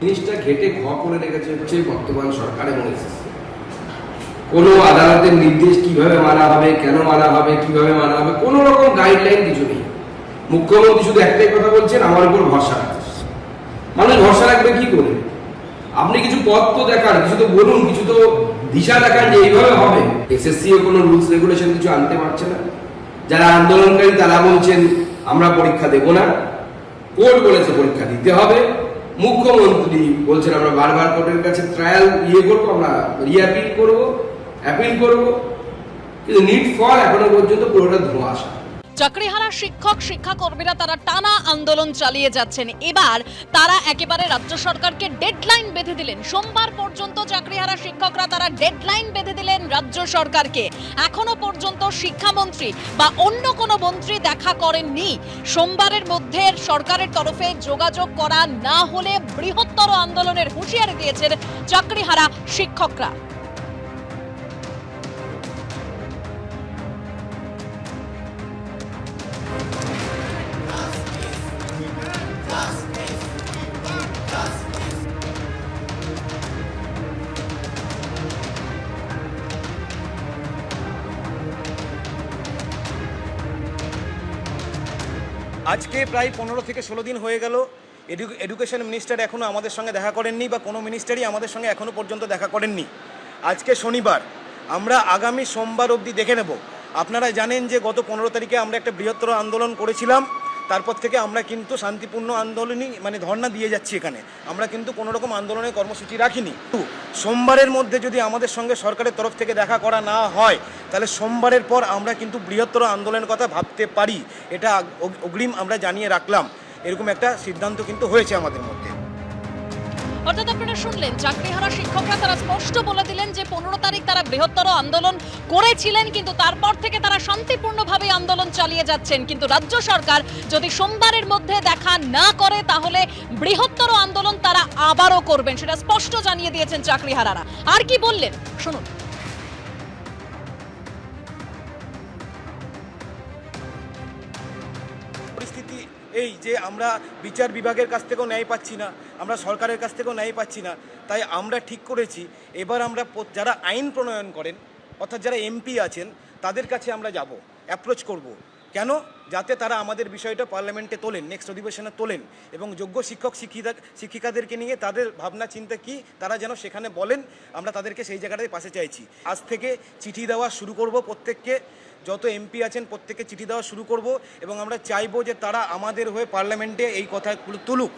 জিনিসটা ঘেটে ঘ করে রেখেছে হচ্ছে বর্তমান সরকার এবং এসএসসি। কোনো আদালতের নির্দেশ কিভাবে মানা হবে, কেন মানা হবে, কিভাবে মানা হবে, কোনো রকম গাইডলাইন কিছু নেই। মুখ্যমন্ত্রী শুধু একটাই কথা বলছেন, আমার উপর ভরসা রাখছে। মানুষ ভরসা রাখবে কি করে? আপনি কিছু পথ তো দেখান, কিছু তো বলুন, কিছু তো দিশা দেখান যে এইভাবে হবে। এসএসসিও কোনো রুলস রেগুলেশন কিছু আনতে পারছে না। যারা আন্দোলনকারী তারা বলছেন আমরা পরীক্ষা দেব না, কোর্ট বলেছে পরীক্ষা দিতে হবে। মুখ্যমন্ত্রী বলছেন আমরা বারবার কোর্টের কাছে ট্রায়াল করবো, আমরা রিঅ্যাপিল করবো, অ্যাপিল করবো, কিন্তু নিট ফল এখনো পর্যন্ত পুরোটা ধোঁয়াশা। চাকরিহারা শিক্ষক শিক্ষাকর্মীরা তারা টানা আন্দোলন চালিয়ে যাচ্ছেন। এবার তারা একেবারে রাজ্য সরকারকে ডেডলাইন বেঁধে দিলেন। সোমবার পর্যন্ত চাকরিহারা শিক্ষকরা তারা ডেডলাইন বেঁধে দিলেন রাজ্য সরকারকে। এখনো পর্যন্ত শিক্ষামন্ত্রী বা অন্য কোনো মন্ত্রী দেখা করেননি। সোমবারের মধ্যে সরকারের তরফে যোগাযোগ করা না হলে বৃহত্তর আন্দোলনের হুঁশিয়ারি দিয়েছেন চাকরিহারা শিক্ষকরা। আজকে প্রায় 15 থেকে 16 দিন হয়ে গেল এডুকেশন মিনিস্টার এখনও আমাদের সঙ্গে দেখা করেননি, বা কোনো মিনিস্টারই আমাদের সঙ্গে এখনও পর্যন্ত দেখা করেননি। আজকে শনিবার, আমরা আগামী সোমবার অবধি দেখে নেব। আপনারা জানেন যে গত 15 তারিখে আমরা একটা বৃহত্তর আন্দোলন করেছিলাম। তারপর থেকে আমরা কিন্তু শান্তিপূর্ণ আন্দোলনই ধর্ণা দিয়ে যাচ্ছি। এখানে আমরা কিন্তু কোনো রকম আন্দোলনের কর্মসূচি রাখিনি। সোমবারের মধ্যে যদি আমাদের সঙ্গে সরকারের তরফ থেকে দেখা করা না হয়, তাহলে সোমবারের পর আমরা কিন্তু বৃহত্তর আন্দোলনের কথা ভাবতে পারি। এটা অগ্রিম আমরা জানিয়ে রাখলাম। এরকম একটা সিদ্ধান্ত কিন্তু হয়েছে আমাদের মধ্যে। অর্থাৎ আপনারা শুনলেন, চাকরিহারা শিক্ষকরা তারা স্পষ্ট বলে দিলেন যে 15 তারিখ তারা বৃহত্তর আন্দোলন করেছিলেন, কিন্তু তারপর থেকে তারা শান্তিপূর্ণভাবে আন্দোলন চালিয়ে যাচ্ছেন। কিন্তু রাজ্য সরকার যদি সোমবারের মধ্যে দেখা না করে, তাহলে বৃহত্তর আন্দোলন তারা আবারও করবেন, সেটা স্পষ্ট জানিয়ে দিয়েছেন চাকরিহারারা। আর কি বললেন শুনুন। পরিস্থিতি এই যে আমরা বিচার বিভাগের কাছ থেকেও ন্যায় পাচ্ছি না, আমরা সরকারের কাছ থেকেও ন্যায় পাচ্ছি না। তাই আমরা ঠিক করেছি, এবার আমরা যারা আইন প্রণয়ন করেন, অর্থাৎ যারা এমপি আছেন, তাদের কাছে আমরা যাব, অ্যাপ্রোচ করব। কেন? যাতে তারা আমাদের বিষয়টা পার্লামেন্টে তোলেন, নেক্সট অধিবেশনে তোলেন, এবং যোগ্য শিক্ষক শিক্ষিকাদেরকে নিয়ে তাদের ভাবনা চিন্তা কি তারা যেন সেখানে বলেন। আমরা তাদেরকে সেই জায়গাটায় পাশে চাইছি। আজ থেকে চিঠি দেওয়া শুরু করব, প্রত্যেককে, যত এমপি আছেন প্রত্যেককে চিঠি দেওয়া শুরু করব, এবং আমরা চাইবো যে তারা আমাদের হয়ে পার্লামেন্টে এই কথাগুলো তুলুক।